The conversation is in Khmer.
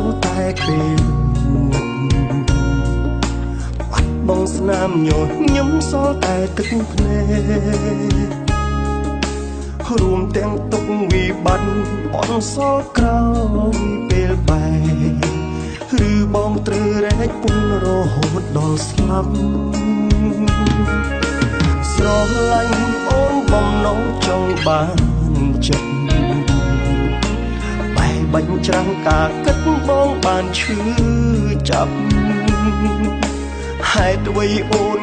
ល់តែពេលបាត់បង់ស្នាមញញឹមសល់តែទឹកភ្នែករួមទាំងទុកវិបត្តិអន់សល់ក្រោយពេលបែកឬបងត្រូវរែកពុនរហូតដល់ស្លាប់ស្រឡាញ់អូនបំណងចង់បានចិត្តបែកបាញ់ច្រាំងការគិតបងបានឈឺចាប់ហេតុអ្វីអូន